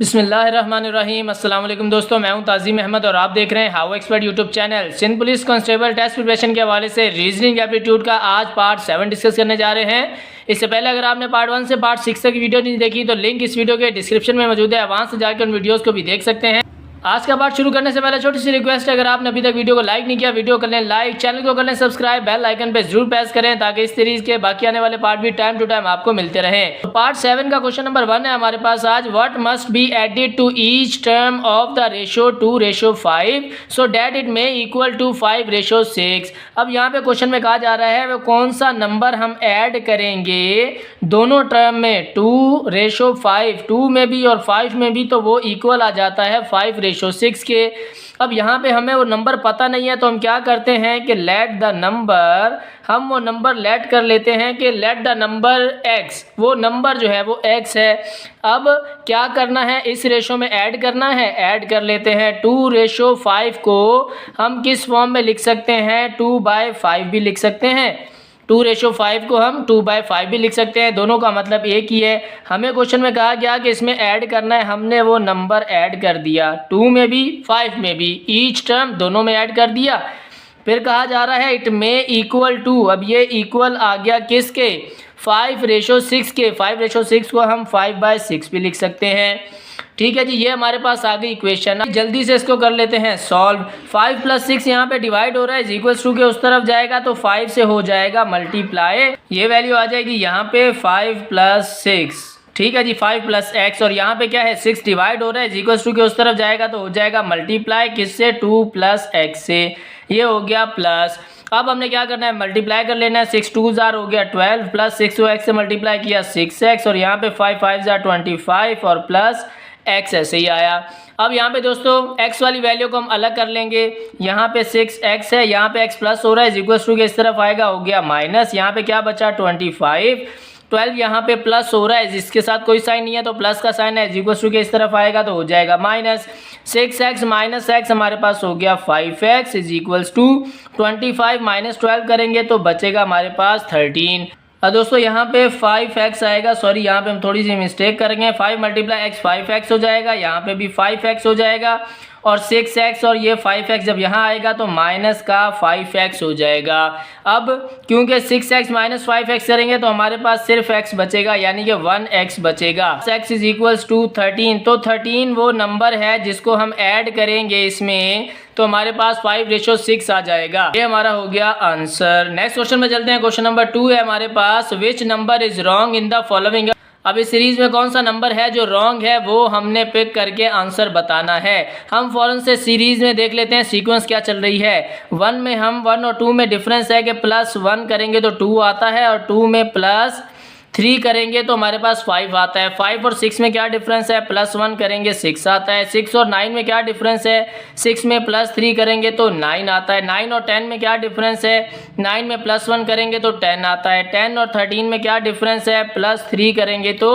बिस्मिल्लाहिर्रहमानिर्रहीम। अस्सलाम वालेकुम दोस्तों, मैं हूं ताज़ीम अहमद और आप देख रहे हैं how expert YouTube channel. Sindh police constable test preparation के हवाले से रीजनिंग एप्टीट्यूड का आज पार्ट 7 डिस्कस करने जा रहे हैं। इससे पहले अगर आपने पार्ट 1 से पार्ट 6 तक वीडियो नहीं देखी तो लिंक इस वीडियो के डिस्क्रिप्शन में मौजूद है, वहाँ से जाकर उन वीडियोज़ को भी देख सकते हैं। आज का पार्ट शुरू करने से पहले छोटी सी रिक्वेस्ट है, अगर आपने अभी तक वीडियो को लाइक नहीं किया, वीडियो कर लें लाइक, चैनल को कर लें सब्सक्राइब, बेल आइकन पे जरूर प्रेस करें ताकि इस सीरीज के बाकी आने वाले पार्ट भी टाइम टू टाइम आपको मिलते रहें। तो पार्ट 7 का क्वेश्चन नंबर 1 है हमारे पास आज। What must be added to each term of the ratio 2:5 so that it may equal to 5:6। अब यहाँ पे क्वेश्चन में कहा जा रहा है वो कौन सा नंबर हम ऐड करेंगे दोनों टर्म में, 2:5, 2 में भी और 5 में भी, तो वो इक्वल आ जाता है 5:6 के। अब यहाँ पे हमें वो नंबर पता नहीं है तो हम क्या करते हैं कि लेट द नंबर, हम वो नंबर लेट कर लेते हैं कि लेट द नंबर x, वो नंबर जो है वो x है। अब क्या करना है, इस रेशो में ऐड करना है, ऐड कर लेते हैं। 2:5 को हम किस फॉर्म में लिख सकते हैं, 2/5 भी लिख सकते हैं। 2:5 को हम 2/5 भी लिख सकते हैं, दोनों का मतलब एक ही है। हमें क्वेश्चन में कहा गया कि इसमें ऐड करना है, हमने वो नंबर ऐड कर दिया, 2 में भी 5 में भी, ईच टर्म दोनों में ऐड कर दिया। फिर कहा जा रहा है इट मे इक्वल टू, अब ये इक्वल आ गया किसके, 5:6 के। 5:6 को हम 5/6 भी लिख सकते हैं। ठीक है जी, ये हमारे पास आ गई इक्वेशन। जल्दी से इसको कर लेते हैं सॉल्व। 5 + 6 यहाँ पे डिवाइड हो रहा है, इक्वल्स टू के उस तरफ जाएगा तो 5 से हो जाएगा मल्टीप्लाई, ये वैल्यू आ जाएगी यहाँ पे 5 + 6। ठीक है जी, 5 + x, और यहाँ पे क्या है 6 डिवाइड हो रहा है, इक्वल्स टू के उस तरफ जाएगा तो हो जाएगा मल्टीप्लाई किससे, 2 + x से, ये हो गया प्लस। अब हमने क्या करना है, मल्टीप्लाई कर लेना है। 6 2 जार हो गया 12, प्लस 6 को x से मल्टीप्लाई किया 6x, और यहाँ पे 5 5 जार 25 और प्लस x ऐसे ही आया। अब यहाँ पे दोस्तों x वाली वैल्यू को हम अलग कर लेंगे। यहाँ पे 6x है, यहाँ पे x प्लस हो रहा है, इक्वल्स टू के इस तरफ आएगा, हो गया माइनस। यहाँ पे क्या बचा 25, 12 यहाँ पे प्लस हो रहा है, जिसके साथ कोई साइन नहीं है तो प्लस का साइन है, इक्वल्स टू के इस तरफ आएगा तो हो जाएगा माइनस। 6x माइनस x हमारे पास हो गया 5x is equals to 25 minus 12 करेंगे तो बचेगा हमारे पास 13। दोस्तों यहाँ पे 5x आएगा, सॉरी यहाँ पे हम थोड़ी सी मिस्टेक करेंगे, 5 × x 5x हो जाएगा, यहाँ पे भी 5x हो जाएगा, और 6x और ये 5x जब यहाँ आएगा तो माइनस का 5x हो जाएगा। अब क्योंकि 6x माइनस 5x करेंगे तो हमारे पास सिर्फ x बचेगा, यानी कि 1x बचेगा। x इज इक्वल्स टू 13, तो 13 वो नंबर है जिसको हम ऐड करेंगे इसमें तो हमारे पास 5:6 आ जाएगा। ये हमारा हो गया आंसर। नेक्स्ट क्वेश्चन में चलते हैं। क्वेश्चन नंबर 2 है हमारे पास। Which number is wrong in the following. अब इस सीरीज में कौन सा नंबर है जो रॉन्ग है वो हमने पिक करके आंसर बताना है। हम फौरन से सीरीज में देख लेते हैं सीक्वेंस क्या चल रही है। 1 में हम 1 और 2 में डिफरेंस है कि +1 करेंगे तो 2 आता है, और 2 में +3 करेंगे तो हमारे पास 5 आता है। 5 और 6 में क्या डिफरेंस है, +1 करेंगे 6 आता है। 6 और 9 में क्या डिफरेंस है, 6 में +3 करेंगे तो 9 आता है। 9 और 10 में क्या डिफरेंस है, 9 में +1 करेंगे तो 10 आता है। 10 और 13 में क्या डिफरेंस है, +3 करेंगे तो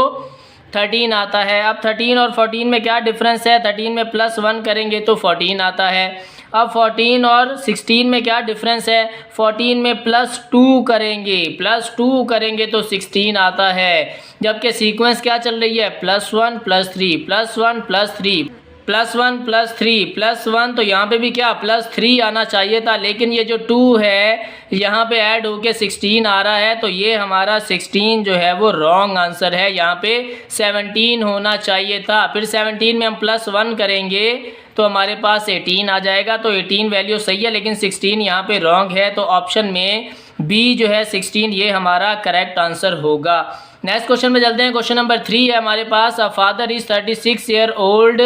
13 आता है। अब 13 और 14 में क्या डिफरेंस है, 13 में +1 करेंगे तो 14 आता है। अब 14 और 16 में क्या डिफरेंस है, 14 में +2 करेंगे, +2 करेंगे तो 16 आता है। जबकि सीक्वेंस क्या चल रही है, +1 +3 +1 +3 +1 +3 +1, तो यहाँ पे भी क्या +3 आना चाहिए था, लेकिन ये जो 2 है यहाँ पे ऐड होके 16 आ रहा है, तो ये हमारा 16 जो है वो रॉन्ग आंसर है। यहाँ पे 17 होना चाहिए था। फिर 17 में हम +1 करेंगे तो हमारे पास 18 आ जाएगा, तो 18 वैल्यू सही है, लेकिन 16 यहाँ पे रॉन्ग है। तो ऑप्शन में बी जो है 16 ये हमारा करेक्ट आंसर होगा। नेक्स्ट क्वेश्चन में चलते हैं। क्वेश्चन नंबर 3 है हमारे पास। A father is 36 year old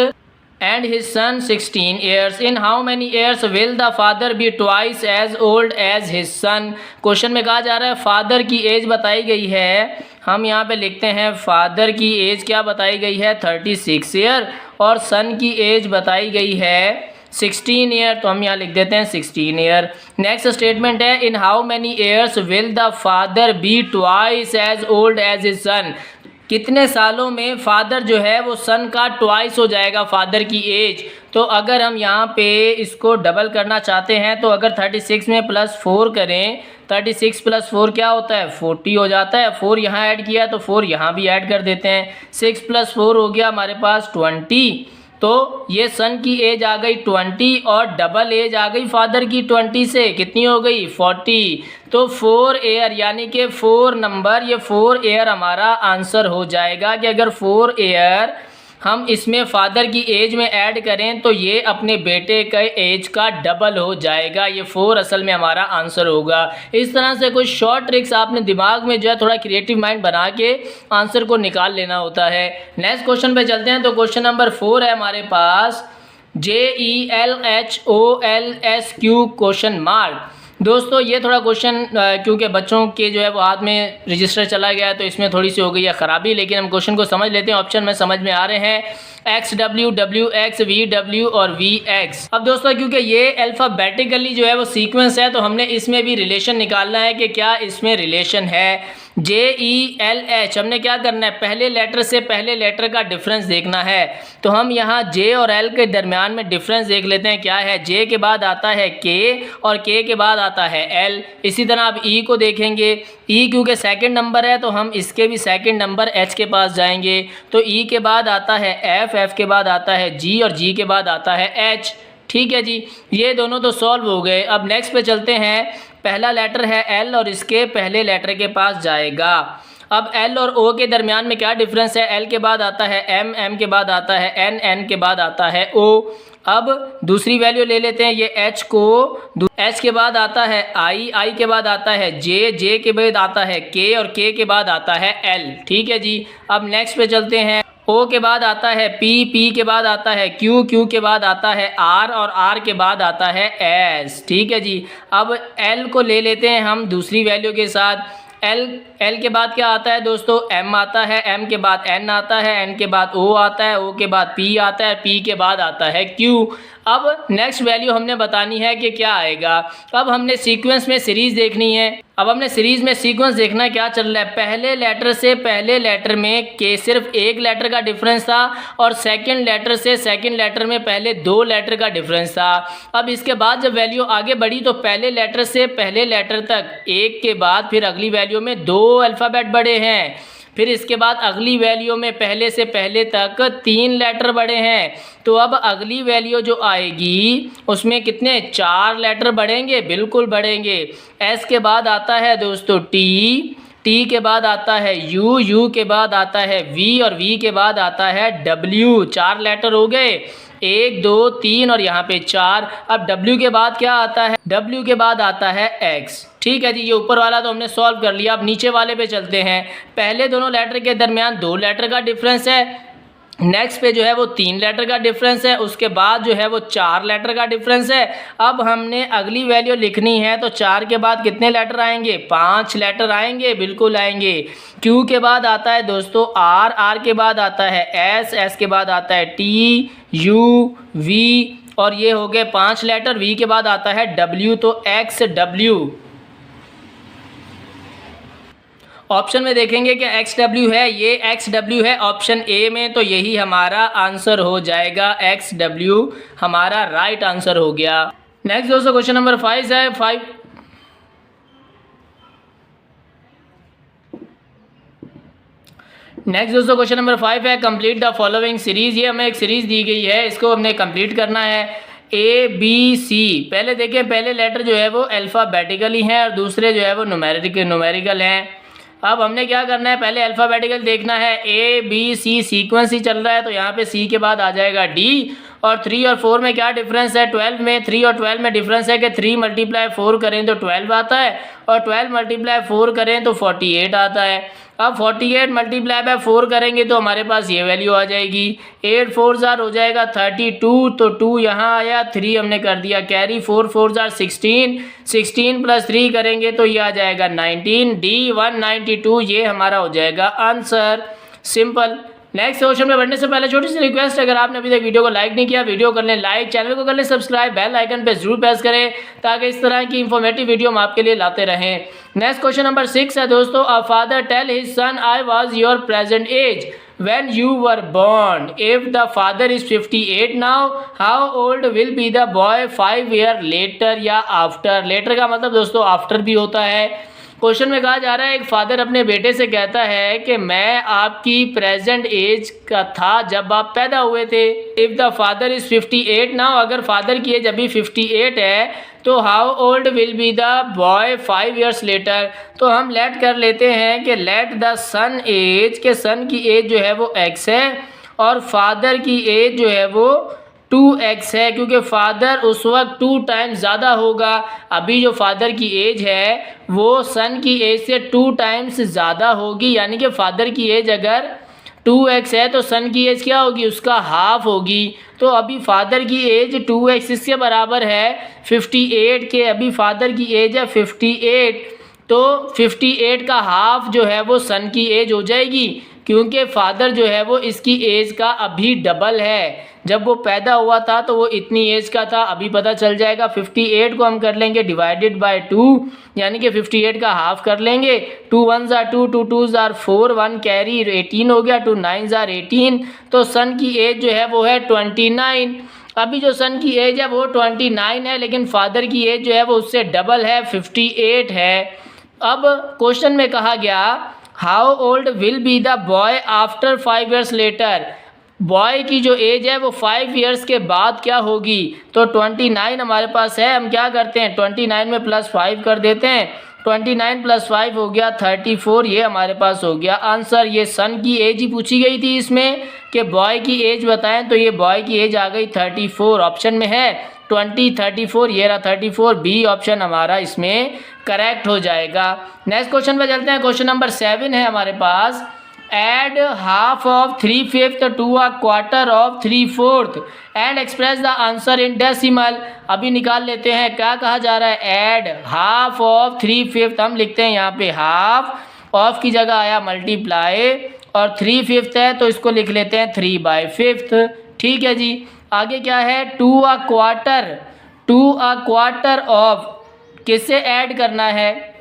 and his son 16 years. In how many years will the father be twice as old as his son? Question में कहा जा रहा है फादर की एज बताई गई है। हम यहाँ पे लिखते हैं फादर की एज क्या बताई गई है, 36 ईयर, और सन की एज बताई गई है 16 ईयर, तो हम यहाँ लिख देते हैं 16 ईयर। नेक्स्ट स्टेटमेंट है in how many years will the father be twice as old as his son. कितने सालों में फादर जो है वो सन का ट्वाइस हो जाएगा फादर की एज। तो अगर हम यहाँ पे इसको डबल करना चाहते हैं तो अगर 36 में +4 करें, 36 + 4 क्या होता है 40 हो जाता है। 4 यहाँ ऐड किया तो 4 यहाँ भी ऐड कर देते हैं। 6 + 4 हो गया हमारे पास 20। तो ये सन की एज आ गई 20 और डबल एज आ गई फादर की 20 से, कितनी हो गई 40। तो 4 ईयर यानी कि 4 नंबर, ये 4 ईयर हमारा आंसर हो जाएगा कि अगर 4 ईयर हम इसमें फादर की एज में ऐड करें तो ये अपने बेटे के एज का डबल हो जाएगा। ये 4 असल में हमारा आंसर होगा। इस तरह से कुछ शॉर्ट ट्रिक्स आपने दिमाग में जो है थोड़ा क्रिएटिव माइंड बना के आंसर को निकाल लेना होता है। नेक्स्ट क्वेश्चन पे चलते हैं। तो क्वेश्चन नंबर 4 है हमारे पास JELHOLSQ ? दोस्तों ये थोड़ा क्वेश्चन क्योंकि बच्चों के जो है वो हाथ में रजिस्टर चला गया है तो इसमें थोड़ी सी हो गई है ख़राबी, लेकिन हम क्वेश्चन को समझ लेते हैं। ऑप्शन में समझ में आ रहे हैं XW, WX, VW और VX। अब दोस्तों क्योंकि ये अल्फ़ाबेटिकली जो है वो सीक्वेंस है तो हमने इसमें भी रिलेशन निकालना है कि क्या इसमें रिलेशन है। JELH हमने क्या करना है, पहले लेटर से पहले लेटर का डिफरेंस देखना है। तो हम यहाँ J और L के दरमियान में डिफरेंस देख लेते हैं क्या है। J के बाद आता है K और K के बाद आता है L। इसी तरह आप E को देखेंगे, E क्योंकि सेकंड नंबर है तो हम इसके भी सेकंड नंबर H के पास जाएंगे। तो E के बाद आता है F, F के बाद आता है G और G के बाद आता है H। ठीक है जी, ये दोनों तो सॉल्व हो गए। अब नेक्स्ट पे चलते हैं। पहला लेटर है L और इसके पहले लेटर के पास जाएगा। अब L और O के दरमियान में क्या डिफरेंस है, L के बाद आता है M, M के बाद आता है N, N के बाद आता है O। अब दूसरी वैल्यू ले लेते हैं ये H को, H के बाद आता है I, I के बाद आता है J, J के बाद आता है K और K के बाद आता है L। ठीक है जी, अब नेक्स्ट पे चलते हैं। O के बाद आता है P, P के बाद आता है Q, Q के बाद आता है R और R के बाद आता है S। ठीक है जी, अब L को ले लेते हैं हम दूसरी वैल्यू के साथ। L के बाद क्या आता है दोस्तों, M आता है, M के बाद N आता है, N के बाद O आता है, O के बाद P आता है, P के बाद आता है Q। अब नेक्स्ट वैल्यू हमने बतानी है कि क्या आएगा। अब हमने सीक्वेंस में सीरीज़ देखनी है। अब हमने सीरीज़ में सीक्वेंस देखना है क्या चल रहा है। पहले लेटर से पहले लेटर में के सिर्फ एक लेटर का डिफरेंस था और सेकंड लेटर से सेकंड लेटर में पहले 2 लेटर का डिफरेंस था। अब इसके बाद जब वैल्यू आगे बढ़ी तो पहले लेटर से पहले लेटर तक एक के बाद फिर अगली वैल्यू में 2 अल्फ़ाबेट बढ़े हैं। फिर इसके बाद अगली वैल्यू में पहले से पहले तक 3 लेटर बढ़े हैं। तो अब अगली वैल्यू जो आएगी उसमें कितने 4 लेटर बढ़ेंगे, बिल्कुल बढ़ेंगे। S के बाद आता है दोस्तों T, T के बाद आता है U, U के बाद आता है V और V के बाद आता है W। 4 लेटर हो गए, 1 2 3 और यहाँ पे 4। अब W के बाद क्या आता है, W के बाद आता है X। ठीक है जी, ये ऊपर वाला तो हमने सॉल्व कर लिया। अब नीचे वाले पे चलते हैं। पहले दोनों लेटर के दरमियान 2 लेटर का डिफरेंस है। नेक्स्ट पे जो है वो 3 लेटर का डिफरेंस है। उसके बाद जो है वो 4 लेटर का डिफरेंस है। अब हमने अगली वैल्यू लिखनी है तो 4 के बाद कितने लेटर आएंगे, 5 लेटर आएंगे, बिल्कुल आएंगे। Q के बाद आता है दोस्तों R, R के बाद आता है S, S के बाद आता है T, U, V और ये हो गए 5 लेटर। V के बाद आता है W, तो XW। ऑप्शन में देखेंगे कि XW है, ये XW है ऑप्शन ए में, तो यही हमारा आंसर हो जाएगा। XW हमारा राइट आंसर हो गया। नेक्स्ट दोस्तों क्वेश्चन नंबर 5 है। नेक्स्ट दोस्तों क्वेश्चन नंबर 5 है कंप्लीट द फॉलोइंग सीरीज़। ये हमें एक सीरीज़ दी गई है, इसको हमने कंप्लीट करना है। ABC पहले देखें, पहले लेटर जो है वो अल्फ़ाबेटिकली हैं और दूसरे जो है वो न्यूमेरिकल हैं। अब हमने क्या करना है, पहले अल्फ़ाबेटिकल देखना है। ABC सीक्वेंस ही चल रहा है तो यहाँ पे C के बाद आ जाएगा D। और 3 और 4 में क्या डिफरेंस है, 12 में 3 और 12 में डिफरेंस है कि 3 × 4 करें तो 12 आता है और 12 × 4 करें तो 48 आता है। अब 48 × 4 करेंगे तो हमारे पास ये वैल्यू आ जाएगी। 8 4 ज़ार हो जाएगा 32, तो 2 यहाँ आया, 3 हमने कर दिया कैरी। 4 4 ज़ार 16, 16 + 3 करेंगे तो ये आ जाएगा 19। D 192 ये हमारा हो जाएगा आंसर। सिंपल। नेक्स्ट क्वेश्चन में बढ़ने से पहले छोटी सी रिक्वेस्ट, अगर आपने अभी तक वीडियो को लाइक नहीं किया, वीडियो कर लें लाइक, चैनल को कर लें सब्सक्राइब, बेल आइकन पे जरूर प्रेस करें ताकि इस तरह की इंफॉर्मेटिव वीडियो हम आपके लिए लाते रहें। नेक्स्ट क्वेश्चन नंबर 6 है दोस्तों, a father tell his son I was your present age when you were born. If the father is 58 now, how old will be the boy 5 year later या after? later का मतलब दोस्तों after भी होता है। Question में कहा जा रहा है एक फादर अपने बेटे से कहता है कि मैं आपकी प्रेजेंट एज का था जब आप पैदा हुए थे। If the father is 58 now, अगर फादर की एज अभी 58 है तो how old will be the boy 5 years later. तो हम लेट कर लेते हैं कि लेट द सन एज, के सन की एज जो है वो x है और फादर की एज जो है वो 2x है, क्योंकि फादर उस वक्त 2 टाइम्स ज़्यादा होगा। अभी जो फादर की एज है वो सन की एज से 2 टाइम्स ज़्यादा होगी, यानी कि फादर की एज अगर 2x है तो सन की एज क्या होगी, उसका हाफ होगी। तो अभी फादर की एज 2x इसके बराबर है 58 के। अभी फादर की एज है 58, तो 58 का हाफ जो है वो सन की एज हो जाएगी, क्योंकि फादर जो है वो इसकी एज का अभी डबल है। जब वो पैदा हुआ था तो वो इतनी एज का था, अभी पता चल जाएगा। 58 को हम कर लेंगे डिवाइडेड बाय 2, यानी कि 58 का हाफ कर लेंगे। 2 1s are 2, 2 2s are 4, 1 carry 18 हो गया, 2 9s are 18। तो सन की एज जो है वो है 29। अभी जो सन की एज है वो 29 है, लेकिन फादर की एज जो है वो उससे डबल है, 58 है। अब क्वेश्चन में कहा गया how old will be the boy after 5 years later. Boy की जो एज है वो 5 years के बाद क्या होगी। तो 29 हमारे पास है, हम क्या करते हैं 29 में +5 कर देते हैं। 29 + 5 हो गया 34, ये हमारे पास हो गया आंसर। ये सन की एज ही पूछी गई थी इसमें कि बॉय की एज बताएं, तो ये बॉय की एज आ गई 34। ऑप्शन में है 20 34, ये रहा 34, बी ऑप्शन हमारा इसमें करेक्ट हो जाएगा। नेक्स्ट क्वेश्चन पे चलते हैं। क्वेश्चन नंबर 7 है हमारे पास, add half of 3/5 to a quarter of 3/4 and express the answer in decimal. अभी निकाल लेते हैं, क्या कहा जा रहा है, ऐड हाफ ऑफ 3/5, हम लिखते हैं यहाँ पे हाफ, ऑफ की जगह आया मल्टीप्लाई और 3/5 है तो इसको लिख लेते हैं 3/5। ठीक है जी। आगे क्या है, टू अ क्वार्टर ऑफ, किससे ऐड करना है,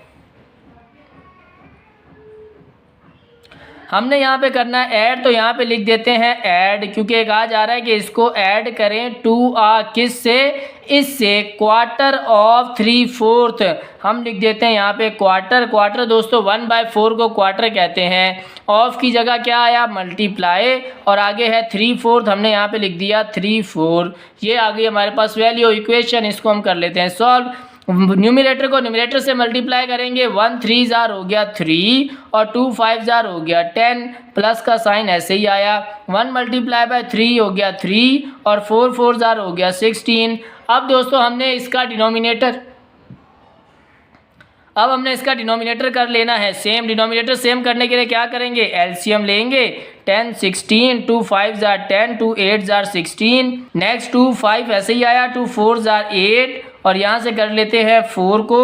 हमने यहाँ पे करना है ऐड, तो यहाँ पे लिख देते हैं ऐड, क्योंकि कहा जा रहा है कि इसको ऐड करें टू किससे, इससे क्वार्टर ऑफ 3/4। हम लिख देते हैं यहाँ पे क्वार्टर दोस्तों 1/4 को क्वार्टर कहते हैं। ऑफ की जगह क्या आया मल्टीप्लाई और आगे है 3/4, हमने यहाँ पे लिख दिया 3/4। ये आ गई हमारे पास वैल्यू इक्वेशन, इसको हम कर लेते हैं सॉल्व। न्यूमिनेटर को न्यूमिनेटर से मल्टीप्लाई करेंगे, 1 3s हो गया 3 और 2 5s हो गया 10, प्लस का साइन ऐसे ही आया। 1 × 3 हो गया 3 और 4 4s हो गया 16। अब दोस्तों हमने इसका डिनोमिनेटर कर लेना है सेम। डिनोमिनेटर सेम करने के लिए क्या करेंगे, एलसीएम लेंगे। 10 16, 2 5s 10, 2 8s 16। नेक्स्ट 2 5 ऐसे ही आया, 2 4s 8 और यहाँ से कर लेते हैं 4 को,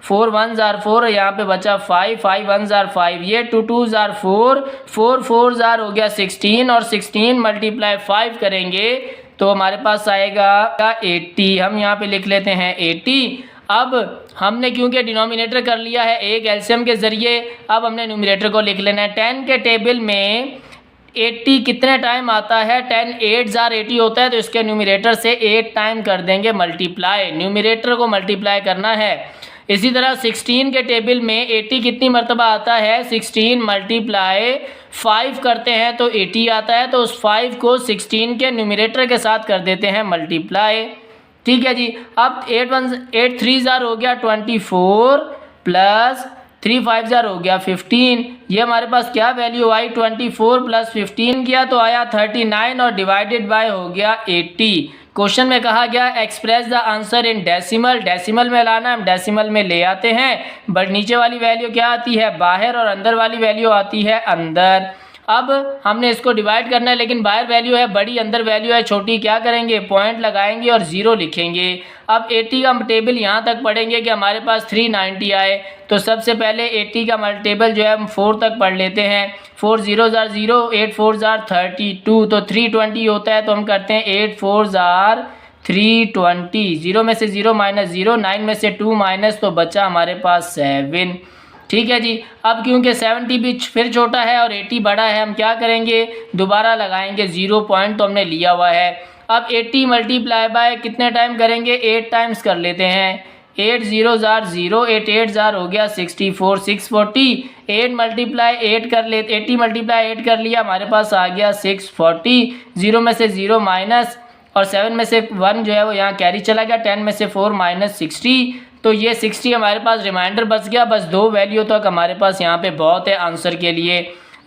4 1s 4 यहाँ पे बचा 5, 5 1s 5, ये 2 2s 4, 4 4s हो गया 16 और 16 × 5 करेंगे तो हमारे पास आएगा 80। हम यहाँ पे लिख लेते हैं 80। अब हमने क्योंकि डिनोमिनेटर कर लिया है एक एलसीएम के ज़रिए, अब हमने न्यूमिनेटर को लिख लेना है। 10 के टेबल में 80 कितने टाइम आता है, 10 8s 80 होता है, तो इसके न्यूमिनेटर से 8 टाइम कर देंगे मल्टीप्लाई, न्यूमिनेटर को मल्टीप्लाई करना है। इसी तरह 16 के टेबल में 80 कितनी मरतबा आता है, 16 × 5 करते हैं तो 80 आता है, तो उस 5 को 16 के न्यूमिनेटर के साथ कर देते हैं मल्टीप्लाई। ठीक है जी। अब 8 3s हो गया 24 प्लस 3 5s हो गया 15। ये हमारे पास क्या वैल्यू आई, 24 + 15 किया तो आया 39 और डिवाइडेड बाय हो गया 80। क्वेश्चन में कहा गया express the answer in decimal, decimal में लाना, हम डेसिमल में ले आते हैं। बट नीचे वाली वैल्यू क्या आती है बाहर और अंदर वाली वैल्यू आती है अंदर। अब हमने इसको डिवाइड करना है, लेकिन बाहर वैल्यू है बड़ी, अंदर वैल्यू है छोटी। क्या करेंगे, पॉइंट लगाएंगे और 0 लिखेंगे। अब 80 का टेबल यहाँ तक पढ़ेंगे कि हमारे पास 390 आए। तो सबसे पहले 80 का मल्टीपल जो है हम 4 तक पढ़ लेते हैं। 4 0 जार 0, 8 4 जार 32, तो 320 होता है। तो हम करते हैं 8 4 जार 320, 0 में से 0 माइनस 0, 9 में से 2 माइनस, तो बचा हमारे पास 7। ठीक है जी। अब क्योंकि 70 भी फिर छोटा है और 80 बड़ा है, हम क्या करेंगे, दोबारा लगाएंगे 0 पॉइंट, तो हमने लिया हुआ है। अब 80 मल्टीप्लाई बाय कितने टाइम करेंगे, 8 टाइम्स कर लेते हैं। 8 0 जार 0, 8 8 जार हो गया 64, 640। 8 मल्टीप्लाई 8 कर ले, 80 मल्टीप्लाई 8 कर लिया, हमारे पास आ गया 640। 0 में से 0 माइनस और 7 में से 1 जो है वो यहाँ कैरी चला गया। 10 में से 4 माइनस 60, तो ये 60 हमारे पास रिमाइंडर बच गया। बस 2 वैल्यू तक हमारे पास यहाँ पे बहुत है आंसर के लिए।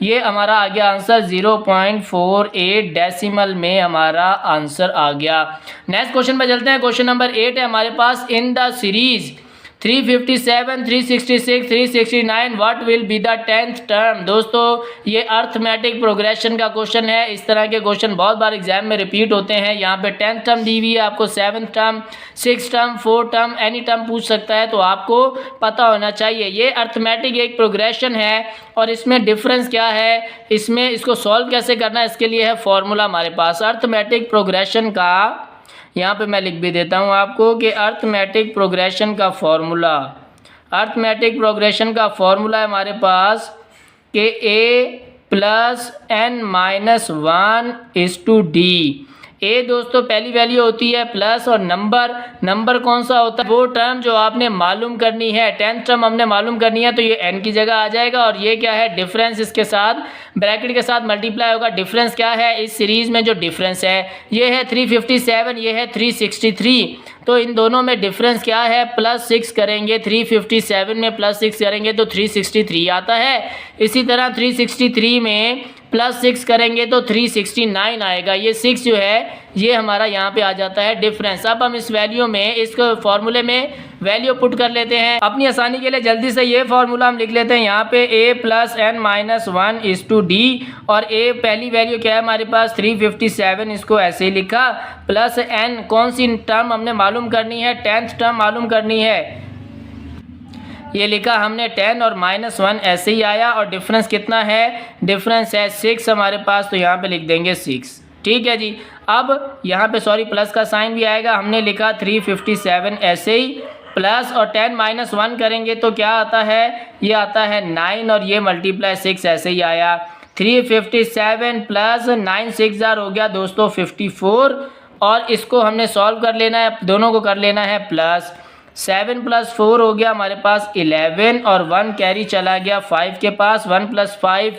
ये हमारा आ गया आंसर 0.48 डेसिमल में हमारा आंसर आ गया। नेक्स्ट क्वेश्चन पे चलते हैं। क्वेश्चन नंबर 8 है हमारे पास, in the series 357, 366, 369 what will be the 10th term. दोस्तों ये अर्थमेटिक प्रोग्रेशन का क्वेश्चन है। इस तरह के क्वेश्चन बहुत बार एग्जाम में रिपीट होते हैं। यहाँ पे 10th टर्म दी हुई है, आपको 7th term, 6th term, 4th term, any term पूछ सकता है, तो आपको पता होना चाहिए। ये अर्थमेटिक एक प्रोग्रेशन है और इसमें डिफरेंस क्या है, इसमें इसको सॉल्व कैसे करना है, इसके लिए है फॉर्मूला हमारे पास। अर्थमेटिक प्रोग्रेशन का यहाँ पे मैं लिख भी देता हूँ आपको कि अर्थमेटिक प्रोग्रेशन का फॉर्मूला, अर्थमेटिक प्रोग्रेशन का फॉर्मूला है हमारे पास कि a plus n minus 1:d। ए दोस्तों पहली वैल्यू होती है प्लस, और नंबर कौन सा होता है, वो टर्म जो आपने मालूम करनी है। 10th टर्म हमने मालूम करनी है, तो ये n की जगह आ जाएगा। और ये क्या है, डिफरेंस, इसके साथ ब्रैकेट के साथ मल्टीप्लाई होगा। डिफरेंस क्या है इस सीरीज में, जो डिफरेंस है ये है 357, ये है 363। तो इन दोनों में डिफरेंस क्या है, +6 करेंगे, 357 में +6 करेंगे तो 363 आता है। इसी तरह 363 में +6 करेंगे तो 369 आएगा। ये 6 जो है ये हमारा यहाँ पे आ जाता है डिफरेंस। अब हम इस वैल्यू में, इस फॉर्मूले में वैल्यू पुट कर लेते हैं अपनी आसानी के लिए। जल्दी से ये फॉर्मूला हम लिख लेते हैं यहाँ पे, a plus n minus 1:d। और a पहली वैल्यू क्या है हमारे पास 357, इसको ऐसे ही लिखा, प्लस n कौन सी टर्म हमने मालूम करनी है, 10th टर्म मालूम करनी है, ये लिखा हमने 10 और -1 ऐसे ही आया। और डिफरेंस कितना है, डिफरेंस है 6 हमारे पास, तो यहाँ पे लिख देंगे 6। ठीक है जी। अब यहाँ पे सॉरी प्लस का साइन भी आएगा, हमने लिखा 357 ऐसे ही, प्लस और 10 - 1 करेंगे तो क्या आता है, ये आता है 9, और ये मल्टीप्लाई 6 ऐसे ही आया। 357 प्लस 9 6 जार हो गया दोस्तों 54। और इसको हमने सॉल्व कर लेना है, दोनों को कर लेना है प्लस। 7 + 4 हो गया हमारे पास 11, और 1 कैरी चला गया 5 के पास। 1 + 5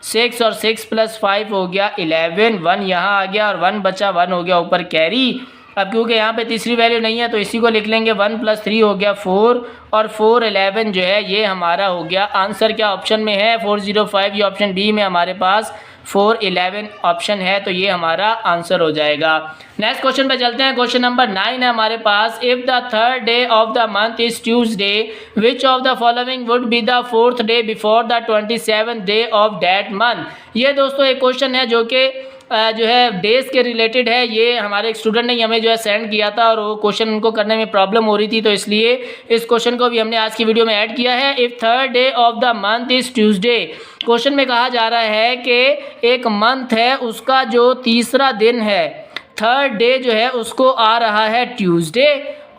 6, और 6 + 5 हो गया 11। 1 यहाँ आ गया और 1 बचा, 1 हो गया ऊपर कैरी। अब क्योंकि यहाँ पे तीसरी वैल्यू नहीं है तो इसी को लिख लेंगे, 1 + 3 हो गया 4, और 4 11 जो है ये हमारा हो गया आंसर। क्या ऑप्शन में है 405, ये ऑप्शन बी में हमारे पास 411 ऑप्शन है, तो ये हमारा आंसर हो जाएगा। नेक्स्ट क्वेश्चन पे चलते हैं। क्वेश्चन नंबर 9 है हमारे पास, if the 3rd day of the month is Tuesday, which of the following would be the 4th day before the 27th day of that month. ये दोस्तों एक क्वेश्चन है जो कि जो है डेज के रिलेटेड है। ये हमारे एक स्टूडेंट ने हमें जो है सेंड किया था, और वो क्वेश्चन उनको करने में प्रॉब्लम हो रही थी, तो इसलिए इस क्वेश्चन को भी हमने आज की वीडियो में ऐड किया है। If 3rd day of the month is Tuesday, question में कहा जा रहा है कि एक मंथ है उसका जो तीसरा दिन है, 3rd डे जो है उसको आ रहा है ट्यूसडे।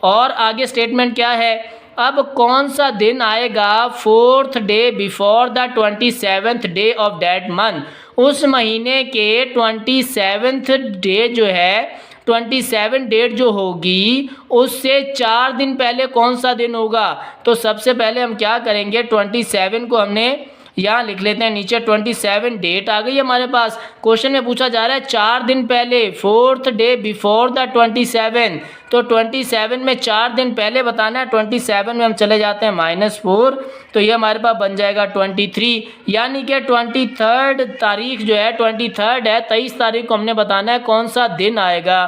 और आगे स्टेटमेंट क्या है, अब कौन सा दिन आएगा 4th day before the 27th day of that month, उस महीने के 27th डे जो है 27 डेट जो होगी उससे 4 दिन पहले कौन सा दिन होगा। तो सबसे पहले हम क्या करेंगे, 27 को हमने यहाँ लिख लेते हैं नीचे। 27 डेट आ गई हमारे पास। क्वेश्चन में पूछा जा रहा है 4 दिन पहले, 4th डे बिफोर द 27, तो 27 में 4 दिन पहले बताना है। 27 में हम चले जाते हैं -4, तो ये हमारे पास बन जाएगा 23, यानी कि 23rd तारीख जो है 23rd है, 23 तारीख को हमने बताना है कौन सा दिन आएगा।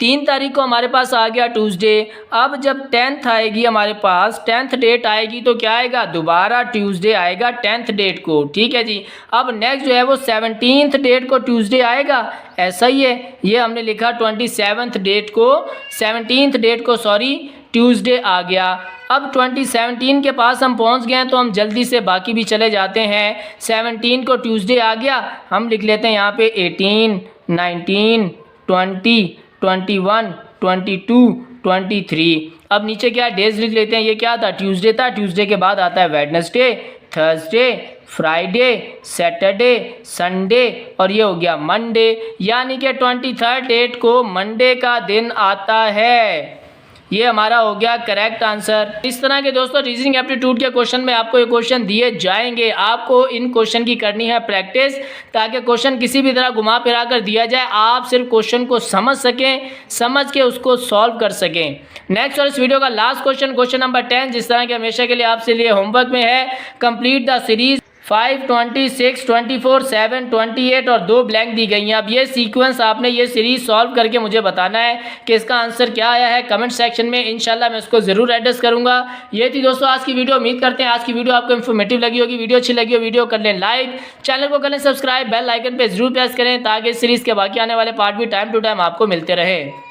3 तारीख को हमारे पास आ गया ट्यूसडे। अब जब 10th आएगी हमारे पास, 10th डेट आएगी तो क्या आएगा, दोबारा ट्यूसडे आएगा 10th डेट को। ठीक है जी। अब नेक्स्ट जो है वो 17th डेट को ट्यूसडे आएगा, ऐसा ही है। ये हमने लिखा 27th डेट को, 17th डेट को सॉरी ट्यूसडे आ गया। अब 2017 के पास हम पहुंच गए हैं तो हम जल्दी से बाकी भी चले जाते हैं। 17 को ट्यूसडे आ गया, हम लिख लेते हैं यहाँ पे 18, 19, 20, 21, 22, 23। अब नीचे क्या डेज लिख लेते हैं। ये क्या था, ट्यूसडे था। ट्यूसडे के बाद आता है Wednesday, Thursday, Friday, Saturday, Sunday और ये हो गया मंडे। यानी कि 23rd डेट को मंडे का दिन आता है। ये हमारा हो गया करेक्ट आंसर। इस तरह के दोस्तों रीजनिंग एप्टीट्यूड के क्वेश्चन में आपको ये क्वेश्चन दिए जाएंगे। आपको इन क्वेश्चन की करनी है प्रैक्टिस, ताकि क्वेश्चन किसी भी तरह घुमा फिरा कर दिया जाए, आप सिर्फ क्वेश्चन को समझ सकें, समझ के उसको सॉल्व कर सकें। नेक्स्ट और इस वीडियो का लास्ट क्वेश्चन, क्वेश्चन नंबर 10, जिस तरह के हमेशा के लिए आपसे लिए होमवर्क में है, कंप्लीट द सीरीज 5, 26, 24, 7, 28 और 2 ब्लैंक दी गई हैं। अब ये सीक्वेंस आपने ये सीरीज सॉल्व करके मुझे बताना है कि इसका आंसर क्या आया है। कमेंट सेक्शन में इंशाल्लाह मैं उसको ज़रूर एड्रेस करूंगा। ये थी दोस्तों आज की वीडियो। उम्मीद करते हैं आज की वीडियो आपको इन्फॉर्मेटिव लगी होगी। वीडियो अच्छी लगी हो वीडियो कर लें लाइक, चैनल को कर लें सब्सक्राइब, बेल आइकन पर जरूर प्रेस करें ताकि इस सीरीज़ के बाकी आने वाले पार्ट भी टाइम टू टाइम आपको मिलते रहे।